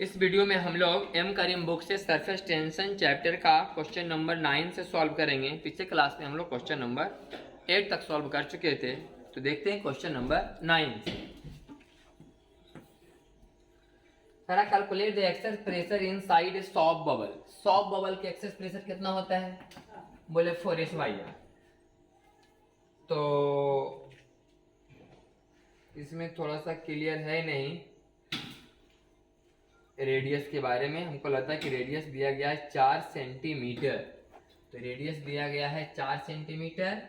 इस वीडियो में हम लोग एम करीम बुक से सरफेस टेंशन चैप्टर का क्वेश्चन नंबर 9 से सॉल्व करेंगे। पिछले क्लास में हम लोग क्वेश्चन नंबर 8 तक सॉल्व कर चुके थे, तो देखते हैं क्वेश्चन नंबर 9 से। सारा calculate the excess pressure inside soft bubble. Soft bubble के एक्सेस प्रेशर कितना होता है? बोले 4s/r। तो इसमें थोड़ा सा क्लियर है नहीं रेडियस के बारे में। हमको लगता है कि रेडियस दिया गया है 4 सेंटीमीटर, तो रेडियस दिया गया है 4 सेंटीमीटर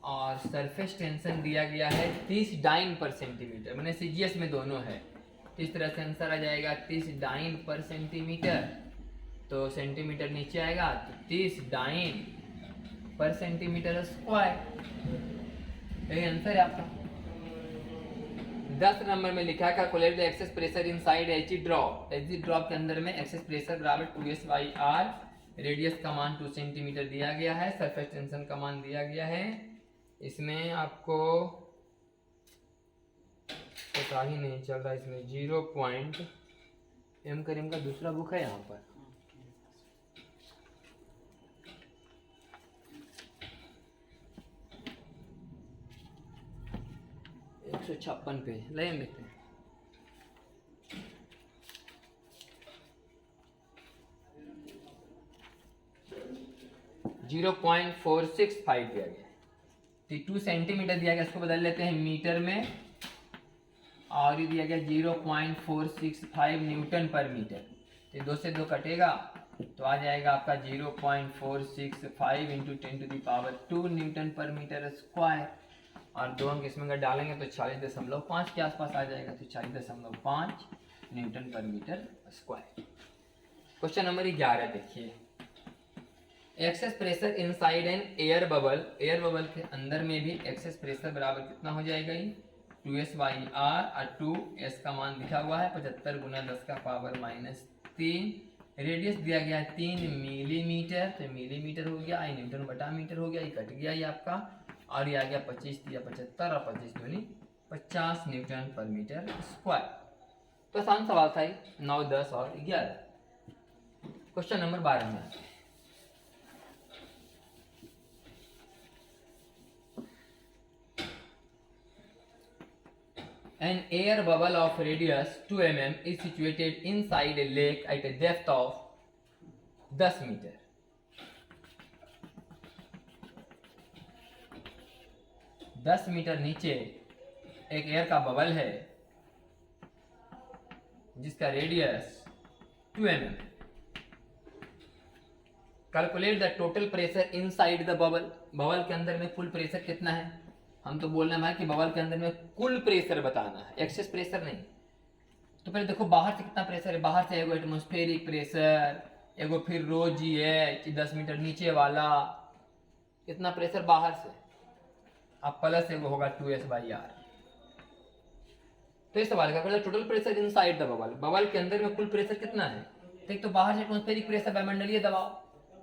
और सरफेस टेंशन दिया गया है 30 डाइन पर सेंटीमीटर, मैंने सीजीएस में दोनों है। इस तरह से आंसर आ जाएगा 30 डाइन पर सेंटीमीटर, तो सेंटीमीटर नीचे आएगा तो 30 डाइन पर सेंटीमीटर स्क्वायर, यही आंसर है आपका। 10 नंबर में लिखा है calculate the excess pressure inside HE drop. HE drop के अंदर में एक्सेस प्रेशर बराबर 2s/r, रेडियस का मान 2 सेंटीमीटर दिया गया है, सरफेस टेंशन का मान दिया गया है। इसमें आपको पता ही नहीं चल रहा, इसमें 0 पॉइंट एम करीम का दूसरा बुक है यहाँ पर, एक 156 पे लाइन देखते हैं। जीरो 0.465 दिया गया, 2 सेंटीमीटर दिया गया, इसको बदल लेते हैं मीटर में, और ये दिया गया 0.465 न्यूटन पर मीटर। तो 2 से 2 कटेगा तो आ जाएगा आपका 0.465 इंटू 10⁻² न्यूटन पर मीटर स्क्वायर, और 2 अंक इसमें अगर डालेंगे तो 40.5 के आसपास आ जाएगा, तो 40.5 न्यूटन पर मीटर स्क्वायर। क्वेश्चन नंबर 11 देखिए, excess pressure inside N air bubble. Air bubble के अंदर में भी एक्सेस प्रेशर बराबर कितना हो जाएगा? 2s/r और 2s का मान लिखा हुआ है 75 गुना 10⁻³ रेडियस दिया गया है 3 मिलीमीटर, तो मिलीमीटर हो गया, आई न्यूटन बटा मीटर हो गया, ये कट गया ये आपका, और ये आ गया 25 या 75 और 25 दूनी 50 न्यूटन पर मीटर स्क्वायर। तो आसान सवाल था 9, 10 और 11। क्वेश्चन नंबर 12 में आते हैं। An air bubble of radius 2 mm is situated inside a lake at a depth of 10 metre. दस मीटर नीचे एक एयर का बबल है जिसका रेडियस 2 mm है। Calculate the total pressure inside the bubble. Bubble के अंदर में कुल प्रेशर कितना है? हम तो बोल रहे हैं कि बबल के अंदर में कुल प्रेशर बताना है, एक्सेस प्रेशर नहीं। तो पहले देखो बाहर से कितना प्रेशर है। बाहर से एगो एटमॉस्फेरिक प्रेशर, एगो फिर रो GH 10 मीटर नीचे वाला, कितना प्रेशर बाहर से, अब प्लस एगो होगा 2s/r। तो इस सवाल का total pressure inside the bubble, bubble के अंदर में कुल प्रेशर कितना है? एक तो बाहर से एटमॉस्फेरिक प्रेशर वायुमंडलीय दबाव,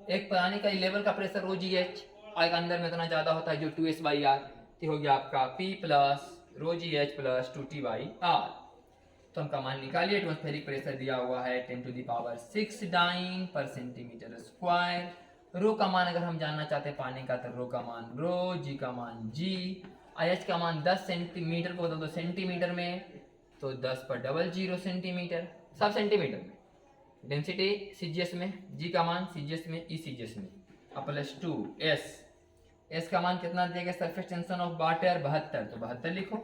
एक पानी का लेवल का प्रेशर रो GH, और एक अंदर में इतना ज्यादा होता है जो 2s/r, हो गया आपका P प्लस रो GH प्लस 2T/r। तो हम का मान निकालिए। एटमॉस्फेरिक प्रेशर दिया हुआ है 10⁶ डाइन पर सेंटीमीटर स्क्वायर। रो का मान अगर हम जानना चाहते हैं पानी का, तो रो का मान रो, जी का मान जी, IH का मान 10 सेंटीमीटर को बदल दो सेंटीमीटर में, तो 10 पर डबल 0 सेंटीमीटर, सब सेंटीमीटर में। डेंसिटी CGS में, जी का मान CGS में, ECGS में, प्लस 2s। एस का मान कितना दिया गया? सरफेस टेंशन ऑफ वाटर 72, तो 72 लिखो,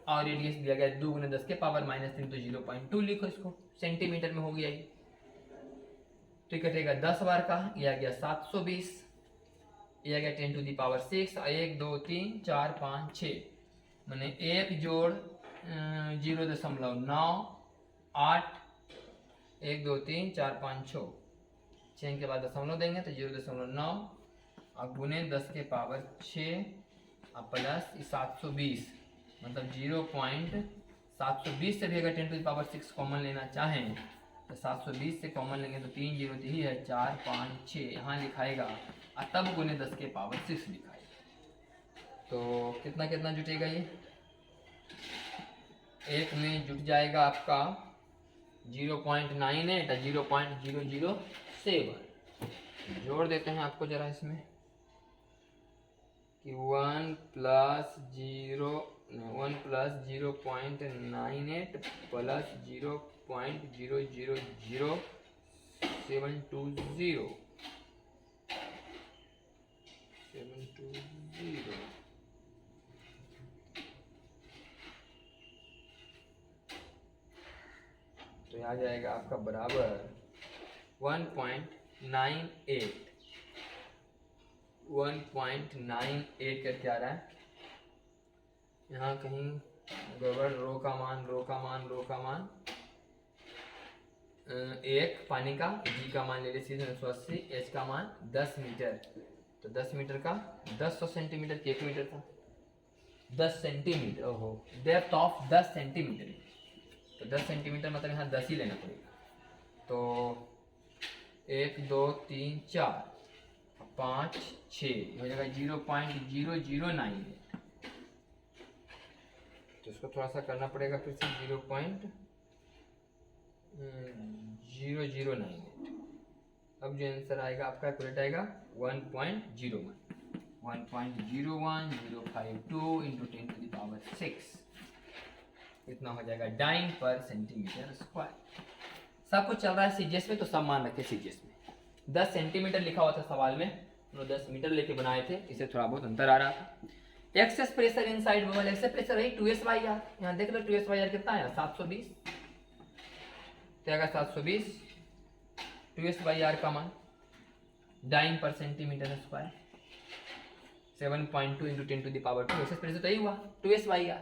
और रेडियस दिया गया 2 × 10⁻³ तो 0.2 लिखो, इसको सेंटीमीटर में हो गया ये। तो कटेगा 10 बार का, ये आ गया 720, ये आ गया 10⁶, 1 2 3 4 5 6, मैंने 1 जोड़ 0.9 8 1 2 3 4 5 6, 6 के बाद दशमलव देंगे तो 0.9 और गुने 10⁶ और प्लस 720, मतलब 0.720 से भी अगर 10⁶ कॉमन लेना चाहें तो 720 से कॉमन लेंगे तो 3 0 ही है, 4 5 6 यहाँ लिखाएगा, और तब गुने 10⁶ लिखाएगा। तो कितना कितना जुटेगा ये? एक में जुट जाएगा आपका 0.98 और 0.007 जोड़ देते हैं आपको जरा इसमें कि 1 प्लस 0.98 प्लस 0.00720 तो आ जाएगा आपका बराबर 1.98 करके आ रहा है। यहाँ कहीं गड़बड़, रो का मान एक पानी का, जी का मान ले लीजिए 180, एच का मान 10 मीटर, तो 10 मीटर का 10 सेंटीमीटर की 1 मीटर था 10 सेंटीमीटर, ओहो डेप्थ ऑफ 10 सेंटीमीटर, तो 10 सेंटीमीटर मतलब यहाँ 10 ही लेना पड़ेगा। तो 1 2 3 4 5 6 हो जाएगा 0.0098, तो इसको थोड़ा सा करना पड़ेगा फिर से 0.0098। अब जो आंसर आएगा आपका एक्यूरेट आएगा 1.01 1.01052 इंटू 10 टू द पावर 6, इतना हो जाएगा डाइन पर सेंटीमीटर स्क्वायर। सब कुछ चल रहा है सीजीएस में, तो सब मान रखे सीजीएस में। 10 सेंटीमीटर लिखा हुआ था सवाल में, उन्होंने 10 मीटर लेके बनाए थे, इसे थोड़ा बहुत अंतर आ रहा था। Excess pressure inside bubble, excess pressure वही 2s/r, यहाँ देख लो 2s/r कितना है 720, क्या 720 2s/r का मान डाइन पर centimetre square 7.2 into 10 to the power 2, excess pressure तो यही हुआ 2s/r।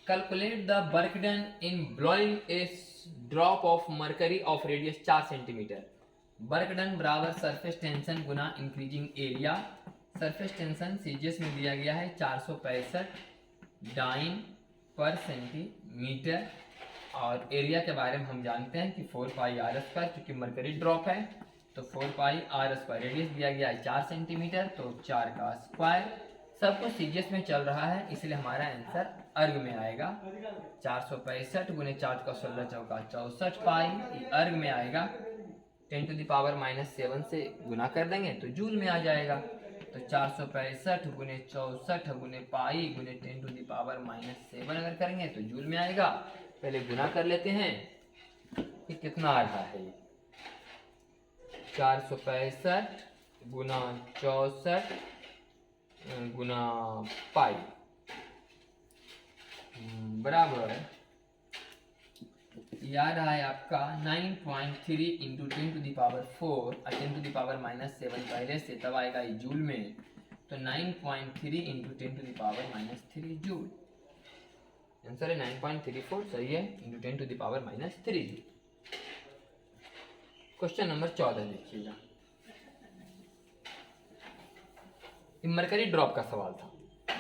Calculate the work done in blowing a drop of mercury of radius 4 centimetre. Work done बराबर सरफेस टेंशन गुना increasing area. Surface tension CGS में दिया गया है 465 dine पर सेंटीमीटर, और एरिया के बारे में हम जानते हैं कि 4πr², क्योंकि मरकरी ड्रॉप है तो 4πr²। रेडियस दिया गया है 4 सेंटीमीटर, तो 4 का स्क्वायर। सब कुछ सीजीएस में चल रहा है, इसलिए हमारा आंसर अर्ग में आएगा 465 गुने 4 का 16 चौका 64 पाई, अर्ग में आएगा 10 टू द पावर -7 से गुना कर देंगे तो जूल में आ जाएगा। तो 465 गुने 64 गुने पाई गुने 10 टू द पावर -7 अगर करेंगे तो जूल में आएगा। पहले गुना कर लेते हैं कि कितना आ रहा है। 465 गुना 64 गुना पाई बराबर आ रहा है आपका 9.3 इंटू 10 टू द पावर 4 और 10 टू द पावर -7 पहले से, तब आएगा ये जूल में। तो 9.3 into 10 to the power -3 joule, answer है 9.34, सही है, into 10 to the power -3 joule. Question number 14 देखिएगा, मरकरी ड्रॉप का सवाल था।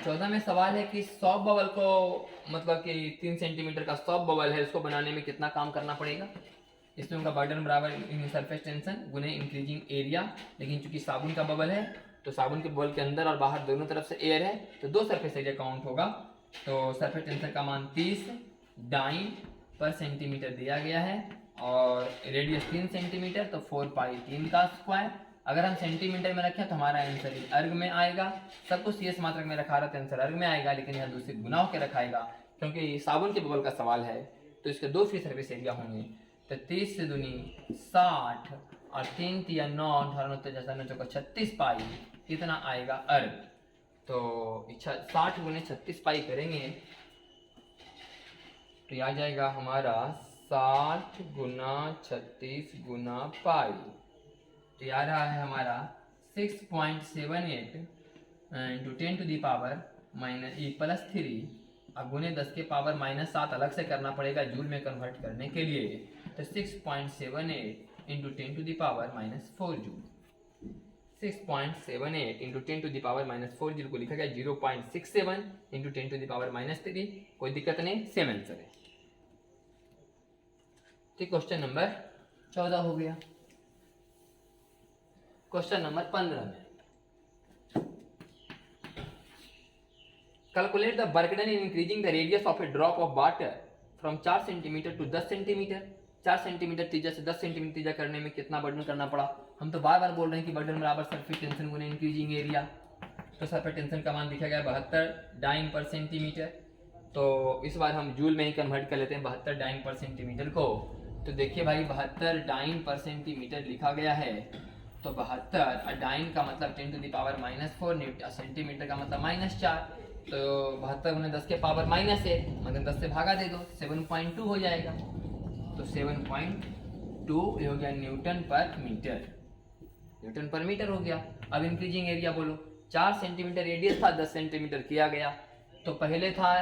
14 में सवाल है कि सॉफ्ट बबल को, मतलब कि 3 सेंटीमीटर का सॉफ्ट बबल है, उसको बनाने में कितना काम करना पड़ेगा। इसमें उनका बर्डन बराबर सरफेस टेंशन गुने इंक्रीजिंग एरिया, लेकिन चूंकि साबुन का बबल है तो साबुन के बबल के अंदर और बाहर दोनों तरफ से एयर है, तो 2 सरफेस एरिया काउंट होगा। तो सरफेस टेंशन का मान 30 डाइन पर सेंटीमीटर दिया गया है, और रेडियस 3 सेंटीमीटर, तो 4π3 का स्क्वायर। अगर हम सेंटीमीटर में रखें तो हमारा आंसर अर्ग में आएगा। सब कुछ सीएस मात्रक में रखा रहा तो आंसर अर्ग में आएगा, लेकिन यहाँ दूसरे गुना होकर रखाएगा क्योंकि साबुन के बबल का सवाल है, तो इसके 2 फ्री सर्विस एरिया होंगे। तो 30 से दूनी 60 और 3 या 9 जैसा 9 चौका 36 पाई, कितना आएगा अर्ग। तो 60 गुने 36 पाई करेंगे तो आ जाएगा हमारा 60 गुना 36 गुना पाई, तो आ रहा है हमारा 6.78 इंटू 10 टू दी पावर +3 अब गुने 10 के पावर -7 अलग से करना पड़ेगा जूल में कन्वर्ट करने के लिए। तो 6.78 into 10 to the power -4 joule, 6.78 into 10 to the power -4 joule को लिखा गया 0.67 इंटू 10 टू दी पावर -3। कोई दिक्कत नहीं, सेम आंसर है। तो क्वेश्चन नंबर 14 हो गया। क्वेश्चन नंबर 15 में calculate the work done in increasing the radius of a drop of water from 4 centimetre to 10 centimetre. 4 centimetre त्रिज्या से 10 सेंटीमीटर त्रिज्या करने में कितना बर्डन करना पड़ा। हम तो बार बार बोल रहे हैं कि बर्डन बराबर सरफेस टेंशन गुने इंक्रीजिंग एरिया। तो सरफेस टेंशन का मान दिखा गया 72 डाइन पर सेंटीमीटर। तो इस बार हम जूल में ही कन्वर्ट कर लेते हैं 72 डाइन पर सेंटीमीटर को। तो देखिए भाई 72 डाइन पर सेंटीमीटर लिखा गया है। तो 72 डाइन का मतलब 10 to the power -4 newton, centimetre का मतलब -4। तो 72 गुने 10 के पावर -1 मतलब 10 से भागा दे दो 7.2 हो जाएगा। तो 7.2 हो गया न्यूटन पर मीटर। न्यूटन पर मीटर हो गया। अब इंक्रीजिंग एरिया बोलो। 4 सेंटीमीटर रेडियस था, 10 सेंटीमीटर किया गया। तो पहले था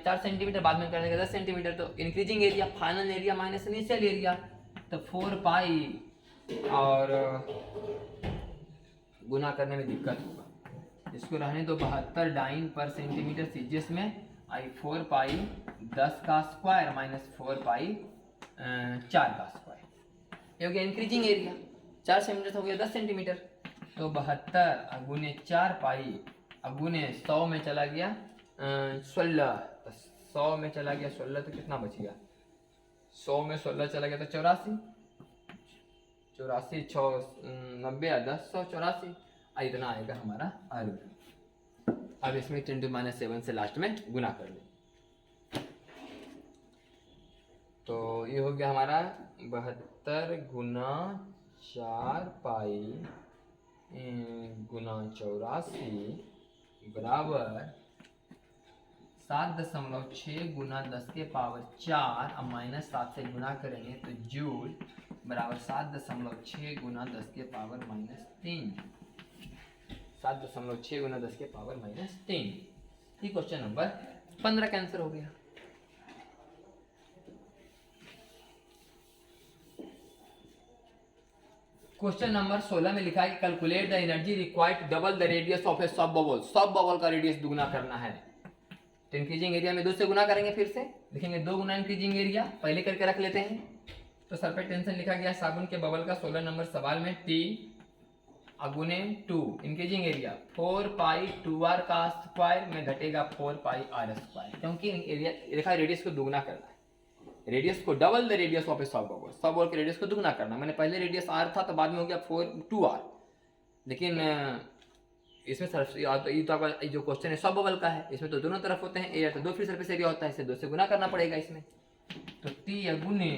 4 सेंटीमीटर, बाद में कर देगा 10 सेंटीमीटर। तो increasing area final area minus initial area, तो 4 पाई और गुना करने में दिक्कत होगा। इसको रहने दो 72 डाइन पर सेंटीमीटर सीजियस में आई 4 पाई 10 का स्क्वायर माइनस 4 पाई 4 का स्क्वायर। ये हो गया इंक्रीजिंग एरिया। 4 सेंटीमीटर हो गया 10 सेंटीमीटर। तो 72 अगुने 4 पाई अगुने 100 में चला गया 16। 100 में चला गया 16 तो कितना बच गया। 100 में 16 चला गया तो 84। 84 6 90 10 184 इतना आएगा हमारा अर्ग। अब इसमें 10 टू -7 से लास्ट में गुना कर ले। तो ये हो गया हमारा 72 गुना 4 पाई गुना 84 बराबर 7.6 गुना 10 के पावर 4। अब -7 से गुना करेंगे तो जूल बराबर 7.6 गुना 10 के पावर -3। 7.6 गुना 10 के पावर -3। ये क्वेश्चन नंबर 15 का आंसर हो गया। क्वेश्चन नंबर 16 में लिखा है कि calculate the energy required double the radius of a soap bubble. सब बबल का रेडियस दुगना करना है। तो इंक्रीजिंग एरिया में 2 से गुना करेंगे, फिर से लिखेंगे 2 गुना इंक्रीजिंग एरिया, पहले करके रख लेते हैं। तो सरफेस टेंशन लिखा गया साबुन के बबल का 16 नंबर सवाल में T अगुने 2 इंक्रीजिंग एरिया 4 पाई 2r का स्क्वायर में घटेगा 4 पाई r स्क्वायर, क्योंकि एरिया लिखा रेडियस को दुगना करना है। रेडियस को double the radius of a soap bubble. सब बबल के रेडियस को दुगना करना। मैंने पहले रेडियस r था तो बाद में हो गया 2r। लेकिन इसमें ये तो आपका जो क्वेश्चन है सब बबल का है, इसमें तो दोनों तरफ होते हैं एरिया, तो 2 फ्री सरफेस एरिया होता है, इसे 2 से गुना करना पड़ेगा इसमें। तो T अगुने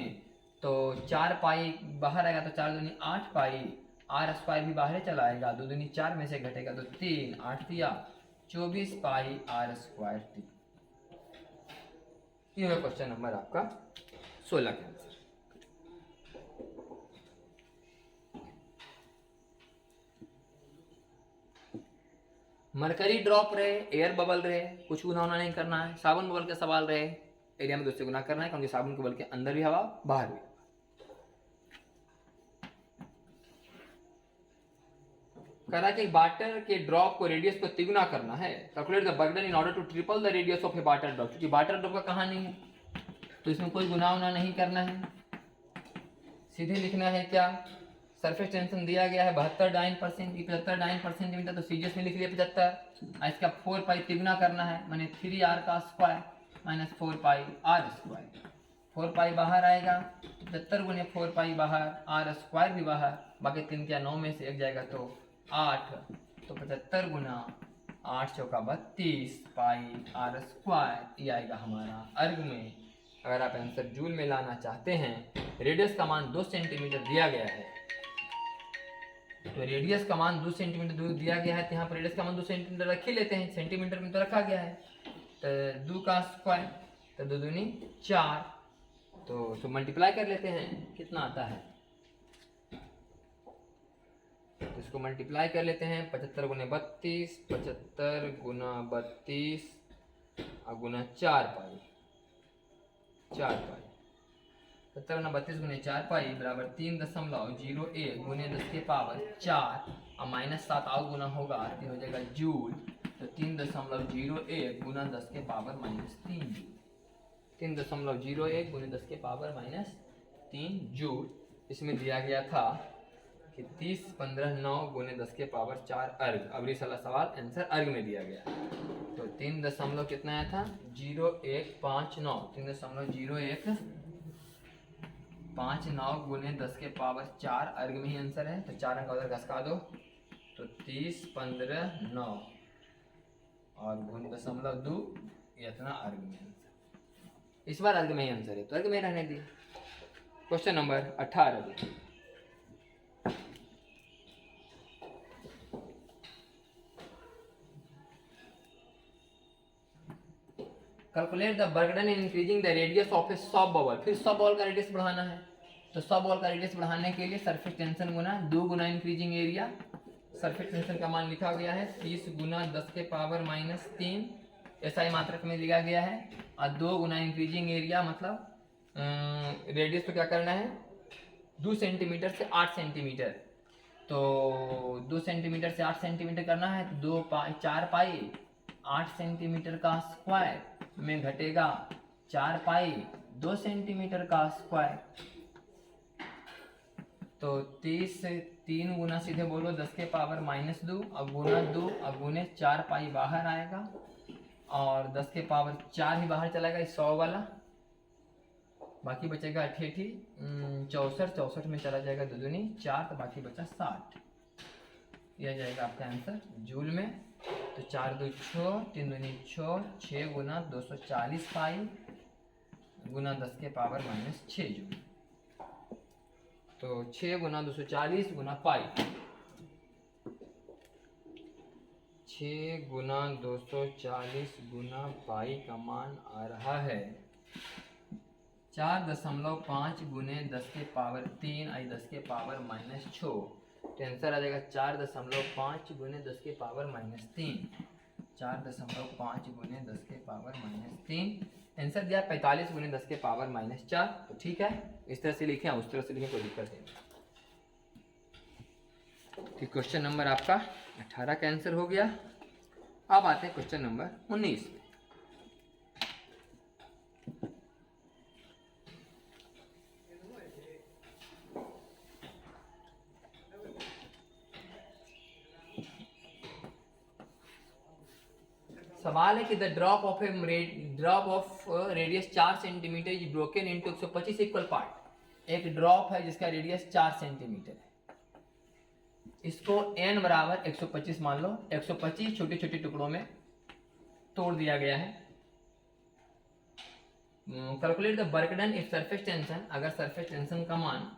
तो 4 पाई बाहर आएगा तो 4 दूनी 8 पाई, r स्क्वायर भी बाहर चला आएगा, 2 दूनी 4 में से घटेगा तो 3 8 दिया 24 पाई r स्क्वायर t। ये है क्वेश्चन नंबर आपका 16 का आंसर। मरकरी ड्रॉप रहे, एयर बबल रहे, कुछ गुना होना नहीं करना है। साबुन बबल के सवाल रहे, एरिया में 2 से गुना करना है, क्योंकि साबुन के बबल के अंदर भी हवा बाहर भी। कह रहा कि वाटर के ड्रॉप को रेडियस को तिगुना करना है। Calculate the work done in order to triple the radius of a water drop. क्योंकि वाटर ड्रॉप का कहानी है तो इसमें कोई गुना उना नहीं करना है, सीधे लिखना है क्या। सरफेस टेंशन दिया गया है 72 डाइन पर 75 डाइन पर सेंटीमीटर, तो सीजीएस में लिख लिया 75। इसका 4 पाई तिगुना करना है, माने 3r का स्क्वायर माइनस 4 पाई r स्क्वायर। 4 पाई बाहर आएगा 75 गुने 4 पाई बाहर, r स्क्वायर भी बाहर, बाकी 3 क्या 9 में से 1 जाएगा तो 8। तो 75 गुना 8 चौका 32 पाई r स्क्वायर। ये आएगा हमारा अर्ग में। अगर आप आंसर जूल में लाना चाहते हैं, रेडियस का मान 2 सेंटीमीटर दिया गया है, तो रेडियस का मान 2 सेंटीमीटर दूर दिया गया है, तो यहाँ पर रेडियस का मान 2 सेंटीमीटर रख ही लेते हैं, सेंटीमीटर में तो रखा गया है। तो 2 का स्क्वायर तो 2 दूनी 4, तो मल्टीप्लाई कर लेते हैं, कितना आता है। तो इसको मल्टीप्लाई कर लेते हैं 75 गुने 32, 75 गुना 32 गुना 4 पाई 70 गुना 32 गुने 4 पाई बराबर 3.01 गुने 10 के पावर 4 और -7 आओ गुना होगा तो हो जाएगा जूल। तो 3.01 गुना 10 के पावर -3 जूल। 3.01 गुने 10 के पावर -3 जूल। इसमें दिया गया था कि 30 15 9 गुने 10 के पावर 4 अर्ग। अब ये साला सवाल आंसर अर्ग में दिया गया। तो 3 दशमलव कितना आया था 0159, 3.0159 गुने 10 के पावर 4 अर्ग में ही आंसर है। तो 4 अंक उधर घसका दो, तो 30 15 9 और गुण 0.2 इतना अर्ग में आंसर। इस बार अर्ग में ही आंसर है, तो अर्ग में रहने दिए। Question number 18। Calculate the work done in increasing the radius of A soft bubble. फिर सॉफ्ट बॉल का रेडियस बढ़ाना है। तो सॉफ्ट बॉल का रेडियस बढ़ाने के लिए सरफेस टेंशन गुना 2 गुना इंक्रीजिंग एरिया। सरफेस टेंशन का मान लिखा गया है 30 गुना 10 के पावर -3 ऐसा ही मात्रक में लिखा गया है। और 2 गुना इंक्रीजिंग एरिया मतलब रेडियस तो क्या करना है 2 सेंटीमीटर से 8 सेंटीमीटर। तो 2 सेंटीमीटर से 8 सेंटीमीटर करना है तो 4 पाई 8 सेंटीमीटर का स्क्वायर में घटेगा 4 पाई 2 सेंटीमीटर का स्क्वायर। तो 30 से 3 गुना सीधे बोलो 10 के पावर -2 और गुना 2 और गुने 4 पाई बाहर आएगा और 10 के पावर 4 ही बाहर चला गया 100 वाला। बाकी बचेगा 88 64 में चला जाएगा 2 दूनी 4 तो बाकी बचा 60। यह जाएगा आपका आंसर जूल में। तो 4 2 6 3 दूनी 6 6 गुना 240 पाई गुना 10 के पावर -6 जूल। तो 6 गुना 240 गुना पाई 6 गुना 240 गुना पाई का मान आ रहा है 4.5 गुने 10 के पावर 3 आई 10 के पावर -6। तो आंसर आ जाएगा 4.5 गुने 10 के पावर -3। 4.5 गुने 10 के पावर -3 आंसर दिया 45 गुने 10 के पावर -4। तो ठीक है, इस तरह से लिखें उस तरह से लिखें कोई दिक्कत नहीं। तो क्वेश्चन नंबर आपका 18 का आंसर हो गया। अब आते हैं क्वेश्चन नंबर 19 में। सवाल है कि the drop of radius 4 centimetre is broken into 125 equal part. एक ड्रॉप है जिसका रेडियस 4 सेंटीमीटर है। इसको n बराबर 125 मान लो। 125 छोटे छोटे टुकड़ों में तोड़ दिया गया है। Calculate the work done if surface tension. अगर सरफेस टेंशन का मान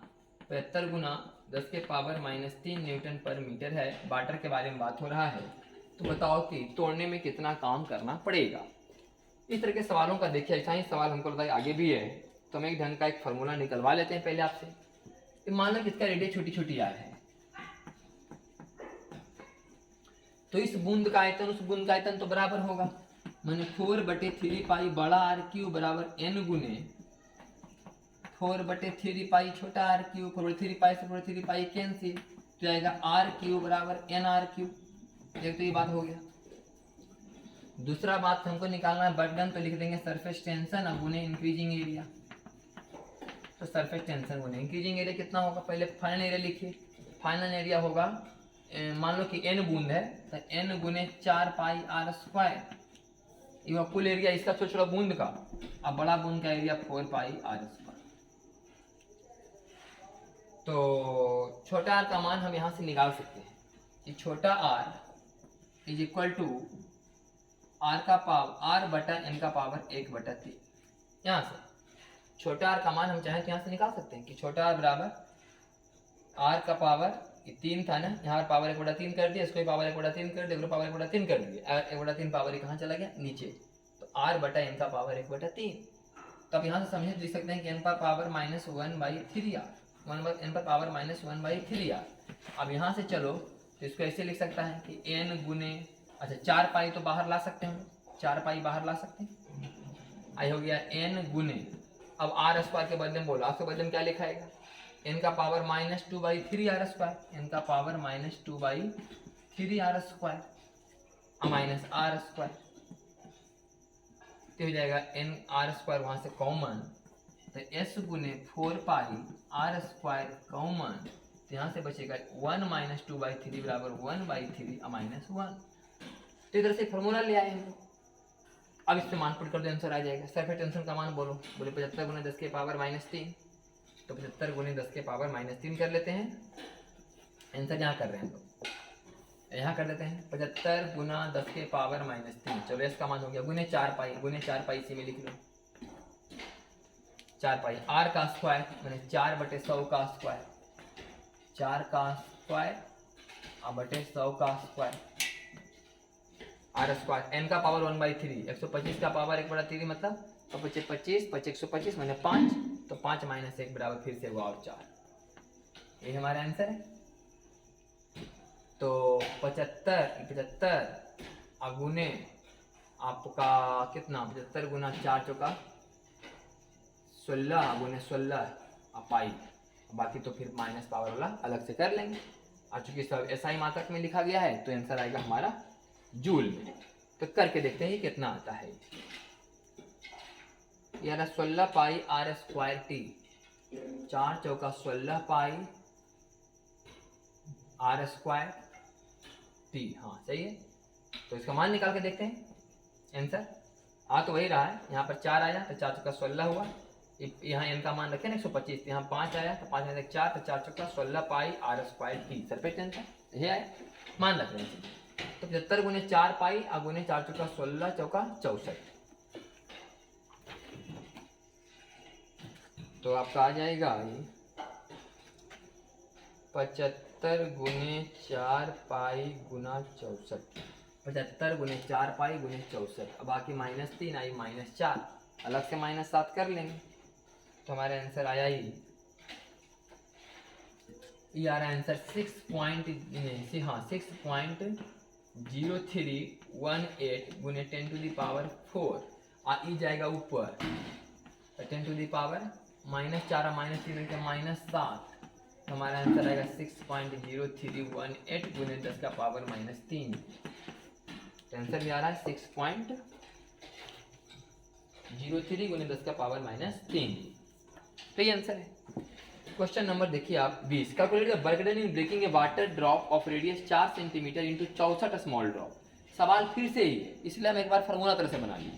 75 गुना 10 के पावर -3 न्यूटन पर मीटर है। वाटर के बारे में बात हो रहा है। तो बताओ कि तोड़ने में कितना काम करना पड़ेगा। इस तरह के सवालों का देखिए ऐसा ही सवाल हमको लगता है आगे भी है। तो हम एक ढंग का एक फार्मूला निकलवा लेते हैं पहले आपसे। मान लो कि इसका रेडियस छोटी छोटी आर है। तो इस बूंद का आयतन उस बूंद का आयतन तो बराबर होगा। माने 4/3 पाई बड़ा आर क्यू बराबर n गुने 4/3 पाई छोटा आर क्यू। 4/3 पाई से 4/3 पाई कैंसिल तो आएगा आर क्यू बराबर n आर क्यू। एक तो ये बात हो गया। दूसरा बात हमको निकालना है वर्क डन। तो लिख देंगे सरफेस टेंशन अब गुने इंक्रीजिंग एरिया। तो सरफेस टेंशन गुने इंक्रीजिंग एरिया कितना होगा पहले फाइनल एरिया लिखिए। फाइनल एरिया होगा मान लो कि n बूंद है तो n गुने 4 पाई आर स्क्वायर। ये कुल एरिया इसका छोटा बूंद का। अब बड़ा बूंद का एरिया 4 पाई आर स्क्वायर। तो छोटा आर का मान हम यहाँ से निकाल सकते हैं कि छोटा r is equal to r का पावर आर बटा एन का पावर 1/3। यहाँ से छोटा आर का मान हम चाहें तो यहाँ से निकाल सकते हैं कि छोटा आर बराबर आर का पावर 3 था ना, यहाँ पावर 1/3 कर दिया, इसको पावर 1/3 कर दिया, पावर 1/3 कर दिया। 1/3 पावर कहाँ चला गया नीचे। तो आर बटा एन का पावर 1/3। तो अब यहाँ से समझे लिख सकते हैं कि एन पर पावर -1/3 आर एन पर पावर -1/3 आर। अब यहाँ से चलो तो इसको ऐसे लिख सकता है कि n गुने अच्छा 4 पाई तो बाहर ला सकते हैं। 4 पाई बाहर ला सकते हैं। आई हो गया n गुने अब आर स्क्वायर के बदले में बोला उसके बदले में क्या लिखाएगा n का पावर -2/3 आर स्क्वायर। n का power -2/3 r square minus r square. तो हो जाएगा n आर स्क्वायर वहाँ से कॉमन। तो s गुने 4 पाई आर स्क्वायर कॉमन। तो तो यहाँ से बचेगा 1 माइनस 2/3 बराबर 1/3 माइनस 1। तो इधर से फॉर्मूला ले आए हम। अब इससे मान पुट कर दो, आंसर आ जाएगा। सरफेस टेंशन का मान बोलो, बोले 75 गुना 10 के पावर -3। तो 75 गुने 10 के पावर -3 कर लेते हैं। आंसर यहाँ कर रहे हैं तो यहाँ कर देते हैं 75 गुना 10 के पावर -3। चलो इसका मान हो गया गुने 4 पाई, गुने 4 पाई इसी में लिख लो 4 पाई। आर का स्क्वायर मैंने 4/100 का स्क्वायर, 4 का स्क्वायर बटे 100 का स्क्वायर, आर स्क्वायर। एन का पावर 1/3, 125 का पावर 1/3 मतलब तो 25 25 125 मैंने 5, तो 5 माइनस 1 बराबर फिर से हुआ और 4। ये हमारा आंसर है। तो 75 अगुने आपका कितना, 75 गुना 4 चौका 16 गुने 16 पाई, बाकी तो फिर माइनस पावर वाला अलग से कर लेंगे। और चूंकि सब एसआई मात्रक में लिखा गया है तो आंसर आएगा हमारा जूल में। तो करके देखते हैं कितना आता है। यार 16 पाई आर स्क्वायर टी, 4 चौका 16 पाई आर स्क्वायर टी। हाँ सही है। तो इसका मान निकाल के देखते हैं आंसर। आ तो वही रहा है, यहाँ पर 4 आया तो 4 चौका 16 हुआ। यहाँ एन का मान रखे ना 125, यहाँ 5 आया तो 5 में 4 तो 4 चौका 16 pi r square T. Surface tension ये आया, मान रख रहे हैं। तो 75 गुने 4 पाई गुने 4 चौका 16 चौका 64। तो आपका आ जाएगा 75 गुने 4 पाई गुना 64, 75 गुने 4 पाई गुने 64। अब बाकी -3 आई -4, अलग से -7 कर लेंगे। तो हमारा आंसर आया ही, ये आ रहा है आंसर 6.0318 गुने 10⁻⁴ और ई जाएगा ऊपर 10⁻⁻4 -3 के -7। तो हमारा आंसर आएगा 6.0318 गुने 10 का पावर -3। आंसर भी आ रहा है 6.03 गुने 10 का पावर -3। तो ये आंसर है। क्वेश्चन नंबर देखिए आप 20, calculate the work done in breaking a water drop of radius 4 centimetre into 64 small drop. सवाल फिर से ही है, इसलिए हम एक बार फार्मूला तरह से बना लिए।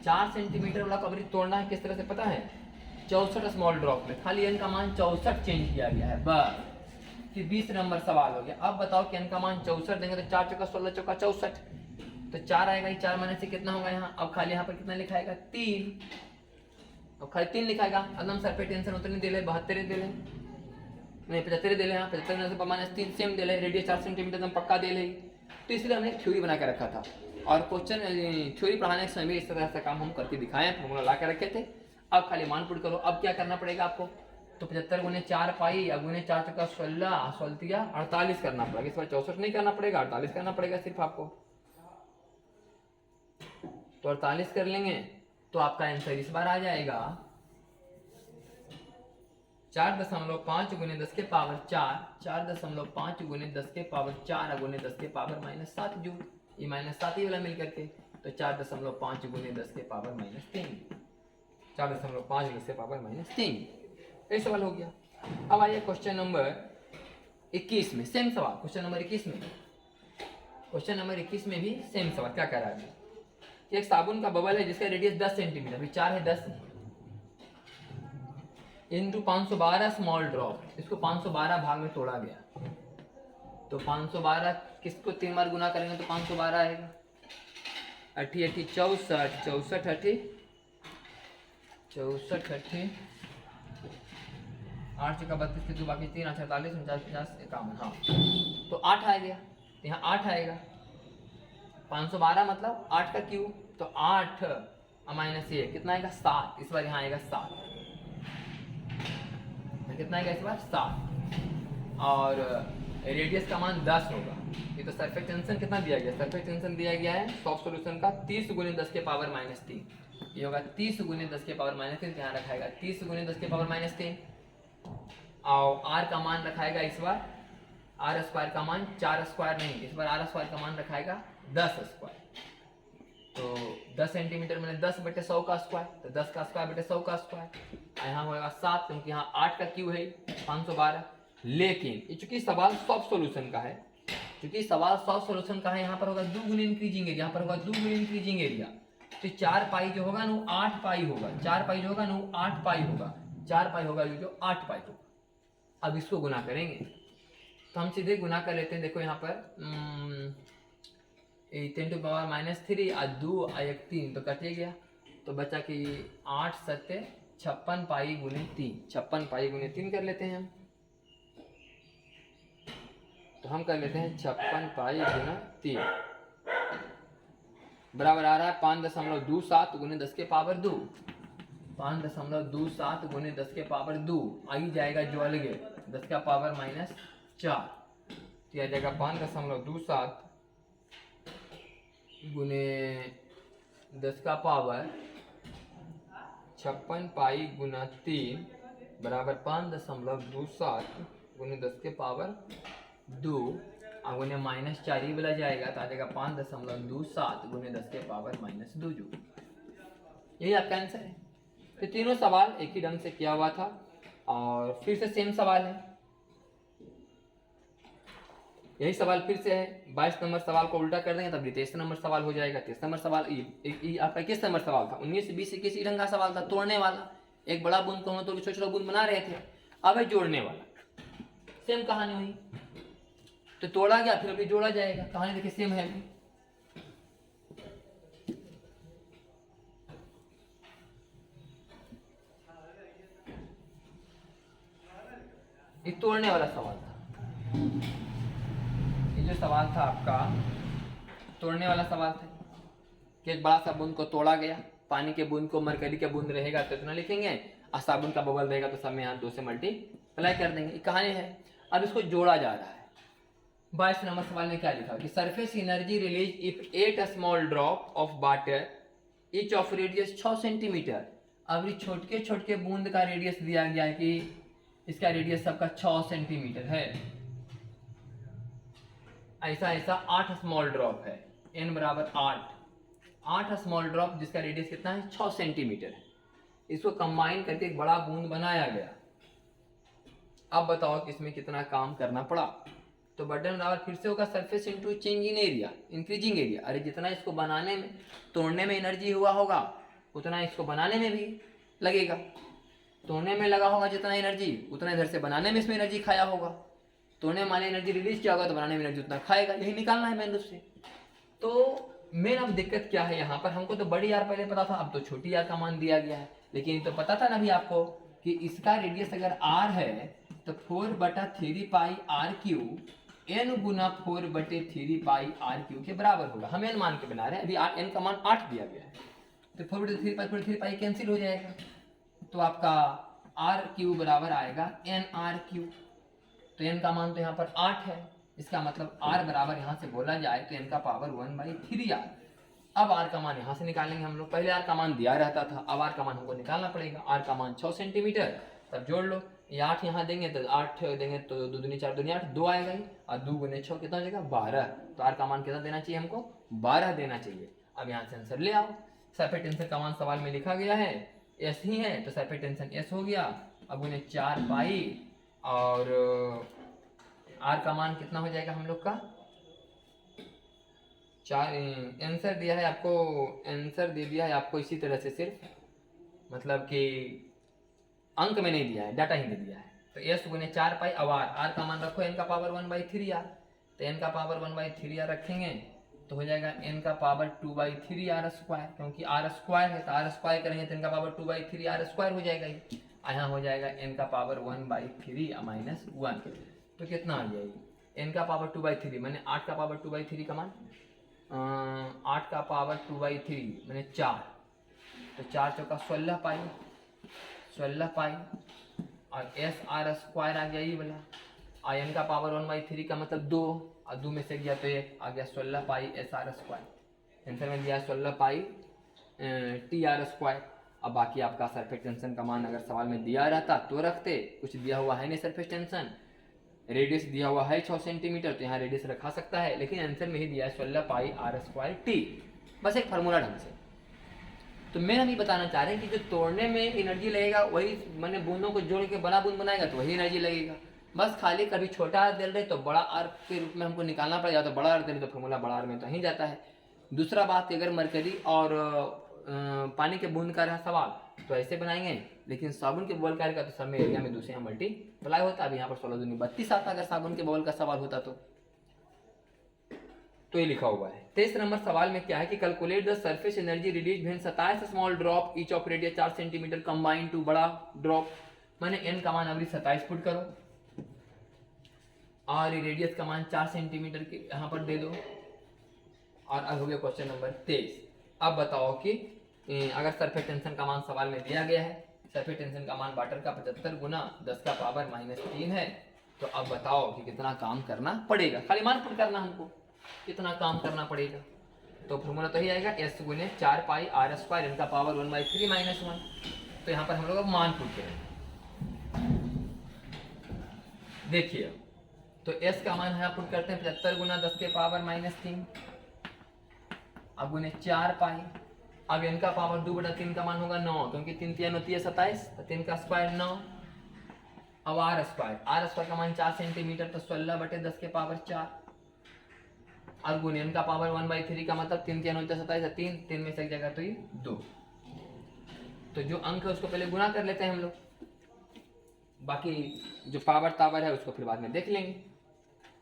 4 सेंटीमीटर वाला कवरेज तोड़ना है किस तरह से पता है, 64 स्मॉल ड्रॉप में खाली एन का मान 64 चेंज किया गया है बस। फिर 20 नंबर सवाल हो गया। अब बताओ कि एन का मान 64 देंगे तो 4 चौका 16 चौका 64, तो 4 आएगा, 4 माइनस से कितना होगा यहाँ। अब खाली यहाँ पर कितना लिखाएगा 3, अब खाली 3 लिखाएगा। एकदम सर पे टेंशन उतने दे ले, 72 दे ले नहीं 75 दे ले, यहाँ 75 से -3 सेम दे ले, रेडियस 4 सेंटीमीटर एकदम पक्का दे ले। तो इसलिए हमने एक थ्योरी बना के रखा था और क्वेश्चन थ्योरी पढ़ाने के समय भी इस तरह से काम हम करके दिखाए, फॉर्मूला ला के रखे थे। अब खाली मान पुट करो। अब क्या करना पड़ेगा आपको, तो 75 गुने 4 पाई गुने 4 चौका 16 16 48 करना पड़ेगा। इस बार 64 नहीं करना पड़ेगा, 48 करना पड़ेगा सिर्फ आपको। तो 48 कर लेंगे तो आपका आंसर इस बार आ जाएगा 4.5 गुने 10 के पावर 4, 4.5 गुने 10 के पावर 4 गुने 10 के पावर -7 जूल। ये -7 ही वाला मिल करके तो 4.5 गुने 10 के पावर -3, 4.5 10 के पावर -3। ये सवाल हो गया। अब आइए क्वेश्चन नंबर 21 में, सेम सवाल। क्वेश्चन नंबर 21 में, क्वेश्चन नंबर 21 में भी सेम सवाल। क्या कह रहा है, एक साबुन का बबल है जिसका रेडियस 10 सेंटीमीटर, 4 है 10 इंटू 512 स्मॉल ड्रॉप। इसको 512 भाग में तोड़ा गया तो 512 किसको 3 बार गुना करेंगे तो 512 आएगा। 80 80 64 64 80 64 80 8 चौका 32 2 बाकी 3 8 48 49 50 51। हाँ तो 8 आ गया, यहाँ 8 आएगा। 512 मतलब 8 का क्यूब, तो 8 माइनस ये कितना आएगा 7। इस बार यहाँ आएगा 7, कितना आएगा इस बार 7। और रेडियस का मान 10 होगा। ये तो सरफेस टेंशन कितना दिया गया, सरफेस टेंशन दिया गया है सॉफ्ट सॉल्यूशन का 30 गुने 10 के पावर -3। ये होगा 30 गुने 10 के पावर -3, ध्यान रखाएगा 30 गुने 10 के पावर -3। और आर का मान रखाएगा इस बार, आर स्क्वायर का मान 4 स्क्वायर नहीं, इस बार आर स्क्वायर का मान रखाएगा 10 स्क्वायर। तो 10 सेंटीमीटर मैंने 10/100 का स्क्वायर, तो 10 का स्क्वायर बटे 100 का स्क्वायर। यहाँ होगा 7 क्योंकि यहाँ 8 का क्यू है 512। लेकिन चूंकि सवाल सॉफ्ट सॉल्यूशन का है, क्योंकि सवाल सॉफ्ट सॉल्यूशन का है, यहाँ पर होगा 2 गुना इंक्रीजिंग एरिया, यहाँ पर होगा 2 गुना इंक्रीजिंग एरिया, तो 4 पाई जो होगा ना 8 पाई होगा, 4 पाई जो होगा ना 8 पाई होगा, 4 पाई होगा जो 8 पाई होगा। अब इसको गुना करेंगे तो हम सीधे गुना कर लेते हैं। देखो यहाँ पर 10 टू पावर -3 और 2 और 1 3 तो कटे गया, तो बचा कि 8 7 56 पाई गुने 3, 56 पाई गुने 3 कर लेते हैं हम। तो हम कर लेते हैं 56 पाई गुना 3 बराबर आ रहा है 5.27 गुने 10 के पावर 2, 5.27 गुने 10 के पावर 2 आ ही जाएगा जो अलग 10 का पावर -4, तो आ जाएगा 5.27 गुने 10 का पावर 56 पाई गुना 3 बराबर 5.27 गुने 10 के पावर 2 और गुने -4 ही बोला जाएगा, तो आ जाएगा 5.27 गुने 10 के पावर -2 जूल। यही आपका आंसर है। तो तीनों सवाल एक ही ढंग से किया हुआ था और फिर से सेम सवाल है, यही सवाल फिर से है। 22 नंबर सवाल को उल्टा कर देंगे तब 23 नंबर सवाल हो जाएगा। 23 नंबर सवाल आपका 21 नंबर सवाल था, 19 20 21 ढंग का सवाल था, तोड़ने वाला। एक बड़ा बूंद को हम तो छोटा छोटा बूंद बना रहे थे, अब है जोड़ने वाला। सेम कहानी हुई, तो तोड़ा गया फिर अभी जोड़ा जाएगा, कहानी देखिए सेम है अभी। ये तोड़ने वाला सवाल था, ये जो सवाल था आपका तोड़ने वाला सवाल था कि एक बड़ा सा बूंद को तोड़ा गया, पानी के बूंद को मरकरी के बूंद रहेगा तो इतना लिखेंगे, और साबुन का बबल रहेगा तो सब में यहाँ 2 से मल्टीप्लाई कर देंगे। ये कहानी है। अब इसको जोड़ा जा रहा है। 22 नंबर सवाल में क्या लिखा कि surface energy release if 8 small drop of water each of radius 6 centimetre. अब ये छोटे छोटे बूंद का रेडियस दिया गया है कि इसका रेडियस सबका 6 सेंटीमीटर है। ऐसा ऐसा 8 स्मॉल ड्रॉप है, n बराबर 8 स्मॉल ड्रॉप जिसका रेडियस कितना है 6 सेंटीमीटर है। इसको कंबाइन करके एक बड़ा बूंद बनाया गया। अब बताओ कि इसमें कितना काम करना पड़ा। तो बटन बराबर फिर से होगा surface into change in area, increasing area. अरे जितना इसको बनाने में तोड़ने में एनर्जी हुआ होगा उतना इसको बनाने में भी लगेगा। तोड़ने में लगा होगा जितना एनर्जी उतना इधर से बनाने में इसमें एनर्जी खाया होगा। तोड़ने में एनर्जी रिलीज किया होगा तो बनाने में एनर्जी उतना खाएगा। यही निकालना है मेन रूप से। तो मेन अब दिक्कत क्या है यहाँ पर, हमको तो बड़ी आर पहले पता था, अब तो छोटी आर का मान दिया गया है। लेकिन तो पता था ना अभी आपको कि इसका रेडियस अगर r है तो 4/3 पाई r क्यूब n गुना 4/3 पाई r क्यूब के बराबर होगा। हम n मान के बना रहे हैं, अभी n का मान 8 दिया गया है, तो 4/3 पाई कैंसिल हो जाएगा, तो आपका r क्यूब बराबर आएगा nr क्यूब। तो n का मान तो यहाँ पर 8 है, इसका मतलब r बराबर यहाँ से बोला जाए तो n का पावर 1/3r। अब r का मान यहाँ से निकालेंगे हम लोग। पहले r का मान दिया रहता था, अब r का मान हमको निकालना पड़ेगा। r का मान 6 सेंटीमीटर, तब जोड़ लो। ये 8 यहाँ देंगे तो 8 देंगे तो 2 दूनी 4 दूनी 8, 2 आएगा ही, और 2 गुने 6 कितना हो जाएगा 12। तो r का मान कितना देना चाहिए हमको 12 देना चाहिए। अब यहाँ से आंसर ले आओ। सरफेस टेंशन का मान सवाल में लिखा गया है s ही है, तो सरफेस टेंशन s हो गया। अब गुने 4 पाई और r का मान कितना हो जाएगा हम लोग का 4। आंसर दिया है आपको, आंसर दे दिया है आपको इसी तरह से, सिर्फ मतलब कि अंक में नहीं दिया है, डाटा ही दे दिया है। तो s गुने 4 पाई अब r का मान रखो n का पावर 1/3r, तो n का पावर 1/3r रखेंगे तो हो जाएगा n का पावर 2/3r स्क्वायर, क्योंकि r स्क्वायर है तो r स्क्वायर करेंगे तो n का पावर 2/3r स्क्वायर हो जाएगा। ये यहाँ हो जाएगा n का पावर 1/3 - 1, तो कितना आ जाएगी n का पावर 2/3 मैंने 8 का पावर 2/3 का मान 8 का पावर 2/3 मैंने 4, तो 4 चौका 16 पाई, 16 पाई और एस आर स्क्वायर आ गया ये वाला। और n का पावर 1/3 का मतलब 2, और 2 में से गया तो 1 आ गया 16 पाई एस आर स्क्वायर। आंसर में दिया 16 पाई टी आर स्क्वायर। अब बाकी आपका सरफेस टेंशन का मान अगर सवाल में दिया रहता तो रखते, कुछ दिया हुआ है नहीं। सरफेस टेंशन रेडियस दिया हुआ है 6 सेंटीमीटर, तो यहाँ रेडियस रखा सकता है, लेकिन आंसर में ही दिया है 16 पाई आर स्क्वायर टी, बस एक फार्मूला ढंग से। तो मैं अभी बताना चाह रहे हैं कि जो तोड़ने में एनर्जी लगेगा वही मैंने बूंदों को जोड़ के बड़ा बूंद बनाएगा तो वही एनर्जी लगेगा। बस खाली कभी छोटा आर दे रहे तो बड़ा आर के रूप में हमको निकालना पड़ेगा, तो बड़ा आर दे रहे तो फॉर्मूला बड़ा आर में तो ही जाता है। दूसरा बात, अगर मरकरी और पानी के बूंद का रहा सवाल तो ऐसे बनाएंगे, लेकिन साबुन के बॉल का तो सब में एरिया में दूसरे यहाँ मल्टीप्लाई होता है। अब यहाँ पर 16 दूनी 32 आता अगर साबुन के बॉल का सवाल होता तो ये लिखा हुआ है। 23 नंबर सवाल में क्या है कि calculate the surface energy release when 27 small drop each of radius 4 centimetre combine to बड़ा ड्रॉप। मैंने n का मान अभी 27 पुट करो और रेडियस का मान 4 सेंटीमीटर के यहाँ पर दे दो। और अब हो गया क्वेश्चन नंबर 23। अब बताओ कि अगर सरफेस टेंशन का मान सवाल में दिया गया है, सरफेस टेंशन का मान वाटर का 75 गुना 10 का पावर -3 है, तो अब बताओ कि कितना काम करना पड़ेगा। खाली मान पुट करना हमको, कितना काम करना पड़ेगा। तो फॉर्मूला तो ही आएगा S गुने 4 पाई R स्क्वायर इनका पावर 1/3 -1। तो यहाँ पर हम लोग अब मान पुट करेंगे। देखिए तो S का मान यहाँ पुट करते हैं 75 गुना 10 के पावर -3, अब गुने 4 पाई। अब इनका पावर 2/3 का मान होगा 9, क्योंकि 3 3 होती है 27, तो 3 का स्क्वायर 9। अब R स्क्वायर का मान 4 सेंटीमीटर, तो 16/10 के पावर 4। और गुने इनका पावर 1/3 का मतलब 3 3 होता है 27, 3 में से एक जगह तो ये 2। तो जो अंक है उसको पहले गुना कर लेते हैं हम लोग, बाकी जो पावर तावर है उसको फिर बाद में देख लेंगे।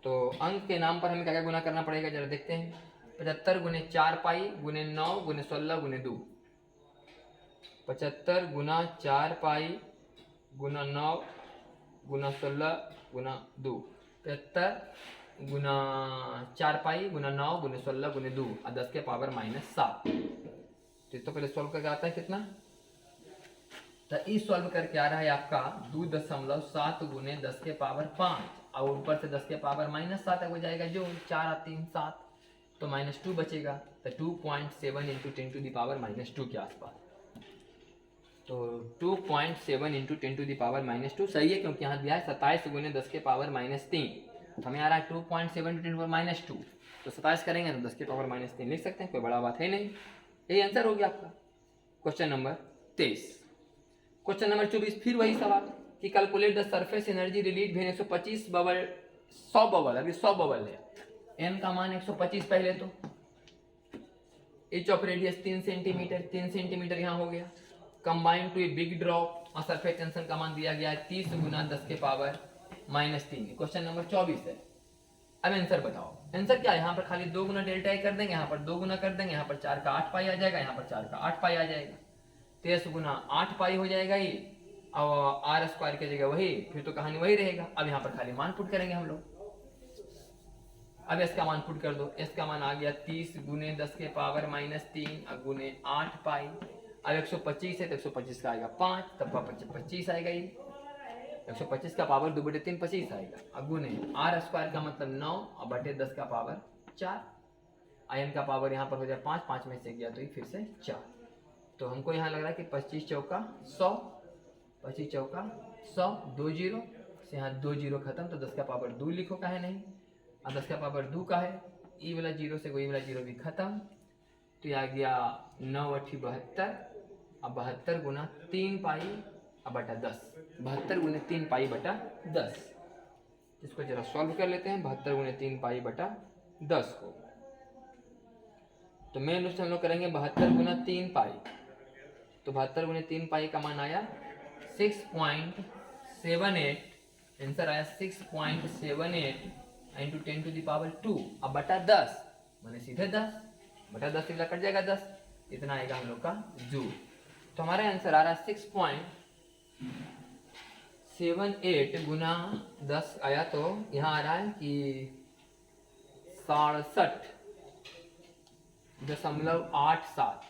तो अंक के नाम पर हमें क्या क्या गुना करना पड़ेगा जरा देखते हैं। 75 गुने 4 पाई गुने 9 गुने 16 गुने 2। 75 गुना 4 पाई गुना 9 गुना 16 गुना 2। 75 गुना 4 पाई गुना 9 गुने 16 गुने 2 और 10 के पावर -7। तो पहले सॉल्व करके आता है कितना, तो इस सॉल्व करके आ रहा है आपका 2.7 गुने 10 के पावर 5 और ऊपर से 10 के पावर -7 हो जाएगा, जो 4 और 3 7, तो -2 बचेगा। तो 2.7 इंटू 10 टू द पावर -2 के आसपास। तो 2.7 इंटू 10 टू द पावर -2 सही है, क्योंकि यहाँ दिया है 27 गुने 10 के पावर -3, तो हमें आ रहा है 2.7 टू 10 पावर -2। तो 27 करेंगे तो 10 के पावर -3 लिख सकते हैं, कोई बड़ा बात है नहीं। यही आंसर हो गया आपका क्वेश्चन नंबर 23। क्वेश्चन नंबर 24 फिर वही सवाल कि calculate the surface energy release when 125 bubble 100 bubble, अभी 100 बबल है, n का मान 125 पहले तो each of radius 3 centimetre, 3 centimetre यहाँ हो गया, combine to a big drop और सरफेस टेंशन का मान दिया गया है 30 गुना 10 के पावर -3। क्वेश्चन नंबर 24 है। अब आंसर बताओ। आंसर क्या है, यहाँ पर खाली 2 गुना डेल्टा ए कर देंगे, यहाँ पर 2 गुना कर देंगे, यहाँ पर 4 का 8 पाई आ जाएगा, यहाँ पर 4 का 8 पाई आ जाएगा, 23 गुना 8 पाई हो जाएगा ये, और R स्क्वायर की जगह वही, फिर तो कहानी वही रहेगा। अब यहाँ पर खाली मान पुट करेंगे हम लोग। अब इसका मान पुट कर दो, इसका मान आ गया 30 गुने 10 के पावर -3 गुने 8 पाई। अब 125 है तो 125 का आएगा 5, तब 25 आएगा ये, 125 का पावर 2/3 25 आएगा। अब गुने R स्क्वायर का मतलब 9 और बटे 10 का पावर 4, आयन का पावर यहाँ पर हो जाए 5, 5 में से गया तो ये फिर से 4। तो हमको यहाँ लग रहा है कि 25 चौका 100, 25 चौका 100, 2 जीरो से यहाँ 2 जीरो खत्म, तो 10 का पावर 2 लिखो का है नहीं, और 10 का पावर 2 का है, ई वाला जीरो से कोई वाला जीरो भी खत्म, तो ये आ गया 9 8 72, अब 72 गुना 3 पाई अब बटा 10, 72 गुने 3 पाई बटा 10। इसको जरा सॉल्व कर लेते हैं, 72 गुने 3 पाई बटा 10 को। तो मेन रूप से हम लोग करेंगे 72 गुना 3 पाई, तो 72 गुने 3 पाई का मान आया 6.78, आंसर आया 6.78 इंटू 10 टू द पावर 2 अब बटा 10, मैंने सीधे 10 बटा 10 से कट जाएगा 10, इतना आएगा हम लोग का जूल। तो हमारा आंसर आ रहा है 6.78 गुना 10 आया, तो यहाँ आ रहा है कि 67.87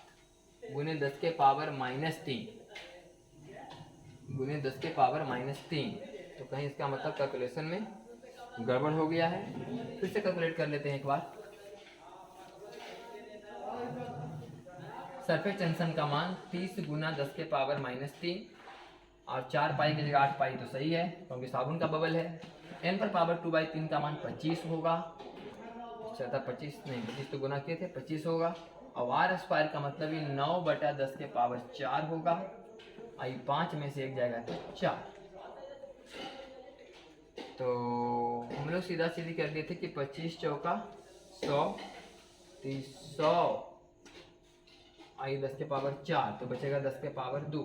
गुने 10 के पावर -3 गुने 10 के पावर -3। तो कहीं इसका मतलब कैलकुलेशन में गड़बड़ हो गया है, फिर से कैलकुलेट कर लेते हैं एक बार। सरफेस टेंशन का मान 30 गुना 10 के पावर -3 और 4 पाई की जगह 8 पाई तो सही है, क्योंकि साबुन का बबल है। n पर पावर 2/3 का मान 25 होगा, अच्छा था 25 नहीं, 25 तो गुना किए थे, 25 होगा। और R स्क्वायर का मतलब ही 9 बटा 10 के पावर 4 होगा, आई 5 में से एक जाएगा तो 4। तो हम लोग सीधा सीधी कर दिए थे कि 25 चौका 100, 100 आई 10 के पावर 4, तो बचेगा 10 के पावर 2।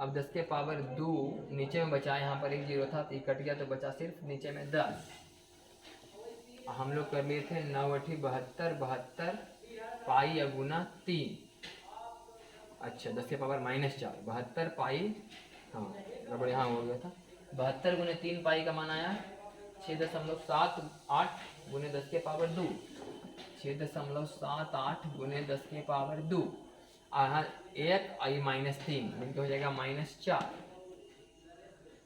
अब 10 के पावर 2 नीचे में बचा, यहाँ पर एक जीरो था तो ये कट गया, तो बचा सिर्फ नीचे में 10। हम लोग कर लिए थे 9 8 72, 72 पाई अगुना 3। अच्छा 10 के पावर -4, 72 पाई, हाँ गड़बड़ यहाँ हो गया था। 72 गुने 3 पाई का मान आया 6.78 गुने 10 के पावर 2, 6.78 गुने 10 के पावर 2। एक आई -3 मिलकर हो जाएगा -4,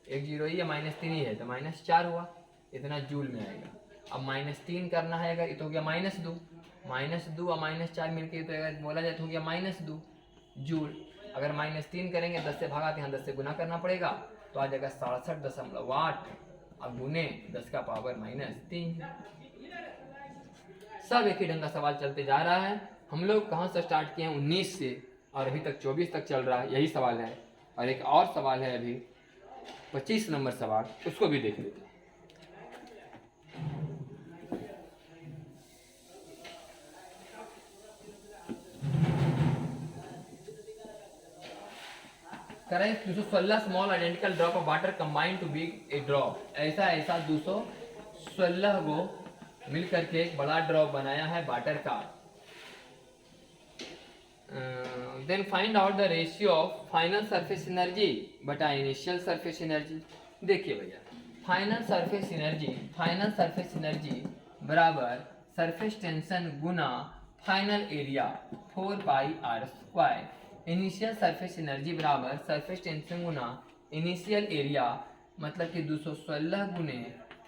एक जीरो ही है -3 ही है तो -4 हुआ, इतना जूल में आएगा। अब -3 करना है, अगर ये तो हो गया -2, -2 और -4 मिलके तो अगर बोला जाए तो हो गया -2 जूल। अगर -3 करेंगे 10 से भागा के यहाँ 10 से गुना करना पड़ेगा, तो आ जाएगा 67.8 अब गुने 10 का पावर -3। सब एक ही ढंग का सवाल चलते जा रहा है। हम लोग कहाँ से स्टार्ट किए हैं 19 से और अभी तक 24 तक चल रहा है, यही सवाल है। और एक और सवाल है अभी 25 नंबर सवाल, उसको भी देख लेते हैं। Correct 216 small identical drop of water combined to big a drop. ऐसा 216 को मिल करके एक बड़ा ड्रॉप बनाया है वाटर का। Then find out the ratio of final surface energy बटा इनिशियल सरफेस एनर्जी। देखिए भैया, फाइनल सरफेस एनर्जी बराबर सरफेस टेंशन गुना final area 4 pi r square. Initial surface energy बराबर सरफेस टेंशन गुना इनिशियल एरिया, मतलब कि 216 गुने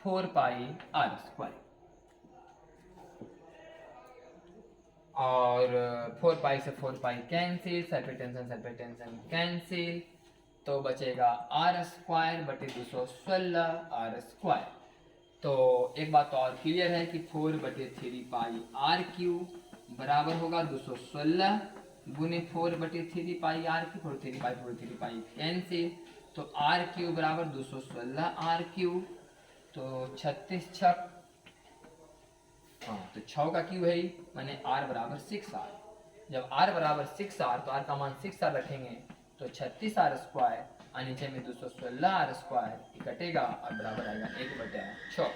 4 पाई आर स्क्वायर। और 4 पाई से 4 pi cancel, surface tension cancel, तो बचेगा आर स्क्वायर बटे 216 आर स्क्वायर। तो एक बात तो और क्लियर है कि 4 बटे 3 पाई आर क्यूब बराबर होगा 216 गुने 4 बटे 3 पाई आर क्यूब, 3 पाई कैंसिल, तो आर क्यूब बराबर 216 आर क्यूब, तो 36 छक, हाँ तो 6 का क्यूब है ही, माने r बराबर 6r। जब r बराबर 6r तो r का मान 6r रखेंगे तो 36r स्क्वायर और नीचे में 216r स्क्वायर कटेगा और बराबर आएगा 1/6।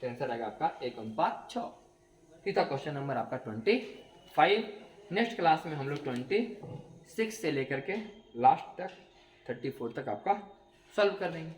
तो आंसर आएगा आपका 1/6। तीसरा क्वेश्चन नंबर आपका 25। नेक्स्ट क्लास में हम लोग 26 से लेकर के लास्ट तक 34 तक आपका सॉल्व कर देंगे।